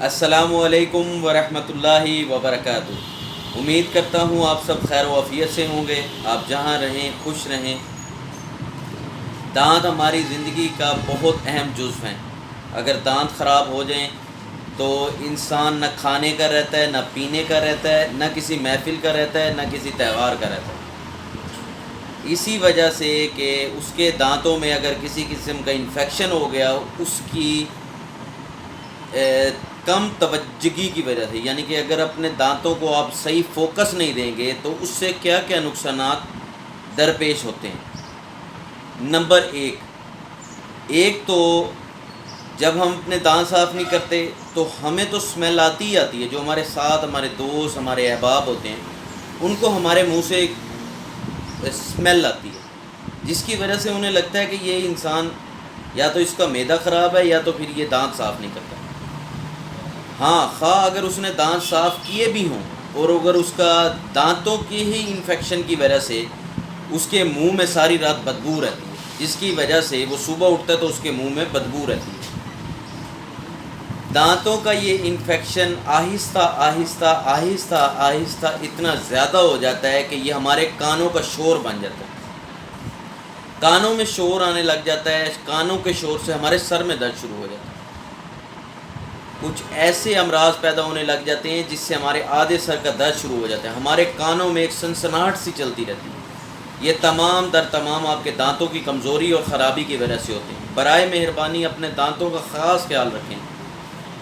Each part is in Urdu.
السلام علیکم ورحمۃ اللہ وبرکاتہ۔ امید کرتا ہوں آپ سب خیر و عافیت سے ہوں گے، آپ جہاں رہیں خوش رہیں۔ دانت ہماری زندگی کا بہت اہم جزو ہیں۔ اگر دانت خراب ہو جائیں تو انسان نہ کھانے کا رہتا ہے، نہ پینے کا رہتا ہے، نہ کسی محفل کا رہتا ہے، نہ کسی تہوار کا رہتا ہے۔ اسی وجہ سے کہ اس کے دانتوں میں اگر کسی قسم کا انفیکشن ہو گیا، اس کی کم توجگی کی وجہ سے، یعنی کہ اگر اپنے دانتوں کو آپ صحیح فوکس نہیں دیں گے تو اس سے کیا کیا نقصانات درپیش ہوتے ہیں۔ نمبر ایک تو جب ہم اپنے دانت صاف نہیں کرتے تو ہمیں تو اسمیل آتی ہی آتی ہے۔ جو ہمارے ساتھ ہمارے دوست، ہمارے احباب ہوتے ہیں، ان کو ہمارے منہ سے اسمیل آتی ہے، جس کی وجہ سے انہیں لگتا ہے کہ یہ انسان یا تو اس کا معدہ خراب ہے یا تو پھر یہ دانت صاف نہیں کرتا۔ ہاں، خواہ اگر اس نے دانت صاف کیے بھی ہوں اور اگر اس کا دانتوں کی ہی انفیکشن کی وجہ سے اس کے منہ میں ساری رات بدبو رہتی ہے، جس کی وجہ سے وہ صبح اٹھتا ہے تو اس کے منہ میں بدبو رہتی ہے۔ دانتوں کا یہ انفیکشن آہستہ آہستہ آہستہ آہستہ اتنا زیادہ ہو جاتا ہے کہ یہ ہمارے کانوں کا شور بن جاتا ہے۔ کانوں میں شور آنے لگ جاتا ہے، کانوں کے شور سے ہمارے سر میں درد شروع ہو جاتا ہے۔ کچھ ایسے امراض پیدا ہونے لگ جاتے ہیں جس سے ہمارے آدھے سر کا درد شروع ہو جاتا ہے، ہمارے کانوں میں ایک سنسناہٹ سی چلتی رہتی ہے۔ یہ تمام آپ کے دانتوں کی کمزوری اور خرابی کی وجہ سے ہوتے ہیں۔ برائے مہربانی اپنے دانتوں کا خاص خیال رکھیں،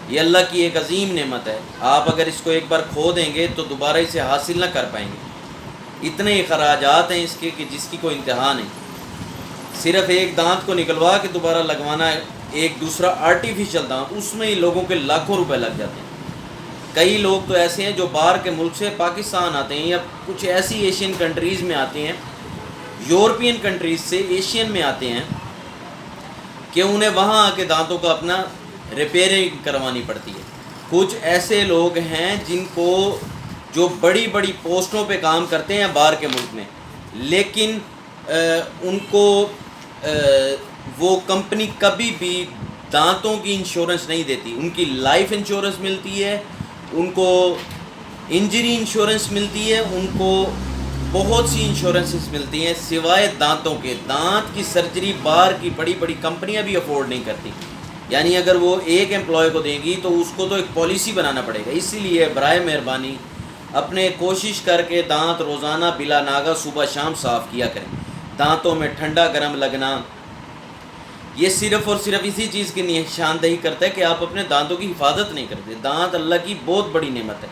یہ اللہ کی ایک عظیم نعمت ہے۔ آپ اگر اس کو ایک بار کھو دیں گے تو دوبارہ اسے حاصل نہ کر پائیں گے۔ اتنے اخراجات ہیں اس کے کہ جس کی کوئی انتہا نہیں۔ صرف ایک دانت کو نکلوا کے دوبارہ لگوانا ہے، ایک دوسرا آرٹیفیشل دانت، اس میں ہی لوگوں کے لاکھوں روپے لگ جاتے ہیں۔ کئی لوگ تو ایسے ہیں جو باہر کے ملک سے پاکستان آتے ہیں یا کچھ ایسی ایشین کنٹریز میں آتے ہیں، یورپین کنٹریز سے ایشین میں آتے ہیں کہ انہیں وہاں آ کے دانتوں کا اپنا ریپیئرنگ کروانی پڑتی ہے۔ کچھ ایسے لوگ ہیں جن کو جو بڑی بڑی پوسٹوں پہ کام کرتے ہیں باہر کے ملک میں، لیکن ان کو وہ کمپنی کبھی بھی دانتوں کی انشورنس نہیں دیتی۔ ان کی لائف انشورنس ملتی ہے، ان کو انجری انشورنس ملتی ہے، ان کو بہت سی انشورنسز ملتی ہیں سوائے دانتوں کے۔ دانت کی سرجری باہر کی بڑی بڑی کمپنیاں بھی افورڈ نہیں کرتی، یعنی اگر وہ ایک امپلائی کو دیں گی تو اس کو تو ایک پالیسی بنانا پڑے گا۔ اسی لیے برائے مہربانی اپنے کوشش کر کے دانت روزانہ بلا ناغہ صبح شام صاف کیا کریں۔ دانتوں میں ٹھنڈا گرم لگنا یہ صرف اور صرف اسی چیز کی نشاندہی کرتا ہے کہ آپ اپنے دانتوں کی حفاظت نہیں کرتے۔ دانت اللہ کی بہت بڑی نعمت ہے،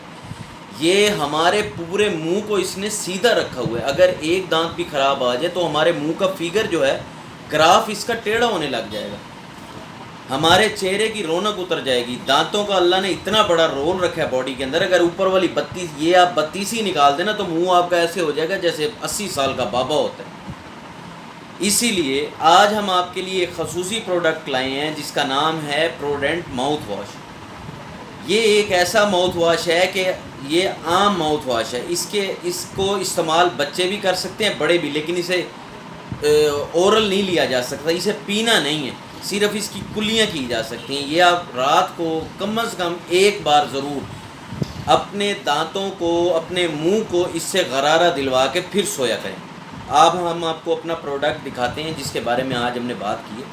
یہ ہمارے پورے منہ کو اس نے سیدھا رکھا ہوا ہے۔ اگر ایک دانت بھی خراب آ جائے تو ہمارے منہ کا فگر جو ہے، گراف اس کا ٹیڑھا ہونے لگ جائے گا، ہمارے چہرے کی رونق اتر جائے گی۔ دانتوں کا اللہ نے اتنا بڑا رول رکھا ہے باڈی کے اندر، اگر اوپر والی 32 یہ آپ 32 ہی نکال دیں نا تو منہ آپ کا ایسے ہو جائے گا جیسے 80 سال کا بابا ہوتا ہے۔ اسی لیے آج ہم آپ کے لیے ایک خصوصی پروڈکٹ لائے ہیں جس کا نام ہے پروڈنٹ ماؤتھ واش۔ یہ ایک ایسا ماؤتھ واش ہے کہ یہ عام ماؤتھ واش ہے، اس کو استعمال بچے بھی کر سکتے ہیں، بڑے بھی، لیکن اسے اورل نہیں لیا جا سکتا، اسے پینا نہیں ہے، صرف اس کی کلیاں کی جا سکتی ہیں۔ یہ آپ رات کو کم از کم ایک بار ضرور اپنے دانتوں کو، اپنے منہ کو اس سے غرارہ دلوا کے پھر سویا کریں۔ اب ہم آپ کو اپنا پروڈکٹ دکھاتے ہیں جس کے بارے میں آج ہم نے بات کی ہے۔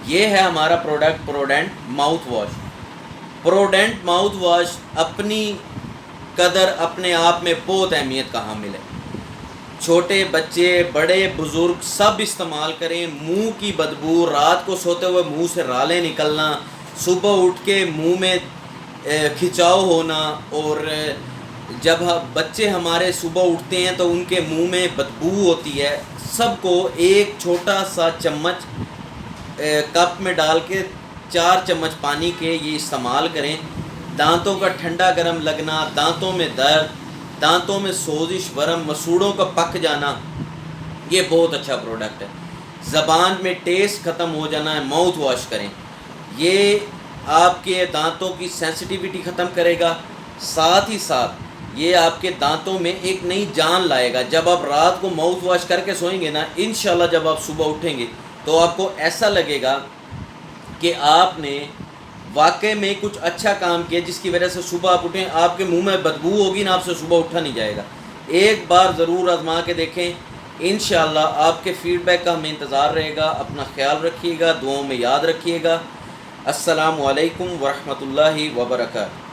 یہ ہے ہمارا product prudent mouth wash. Prudent mouth wash اپنی قدر اپنے آپ میں بہت اہمیت کا حامل ہے۔ چھوٹے بچے، بڑے بزرگ سب استعمال کریں۔ منہ کی بدبو، رات کو سوتے ہوئے منہ سے رالیں نکلنا، صبح اٹھ کے منہ میں کھچاؤ ہونا، اور جب بچے ہمارے صبح اٹھتے ہیں تو ان کے منہ میں بدبو ہوتی ہے، سب کو ایک چھوٹا سا چمچ کپ میں ڈال کے 4 چمچ پانی کے یہ استعمال کریں۔ دانتوں کا ٹھنڈا گرم لگنا، دانتوں میں درد، دانتوں میں سوزش، ورم، مسوڑوں کا پک جانا، یہ بہت اچھا پروڈکٹ ہے۔ زبان میں ٹیسٹ ختم ہو جانا ہے، ماؤتھ واش کریں۔ یہ آپ کے دانتوں کی سینسٹیوٹی ختم کرے گا، ساتھ ہی ساتھ یہ آپ کے دانتوں میں ایک نئی جان لائے گا۔ جب آپ رات کو ماؤتھ واش کر کے سوئیں گے نا، انشاءاللہ جب آپ صبح اٹھیں گے تو آپ کو ایسا لگے گا کہ آپ نے واقع میں کچھ اچھا کام کیا جس کی وجہ سے صبح آپ اٹھیں آپ کے منہ میں بدبو ہوگی نا، آپ سے صبح اٹھا نہیں جائے گا. ایک بار ضرور آزما کے دیکھیں، انشاءاللہ آپ کے فیڈ بیک کا ہمیں انتظار رہے گا. اپنا خیال رکھیے گا، دعاؤں میں یاد رکھیے گا. السلام علیکم ورحمۃ اللہ وبرکاتہ.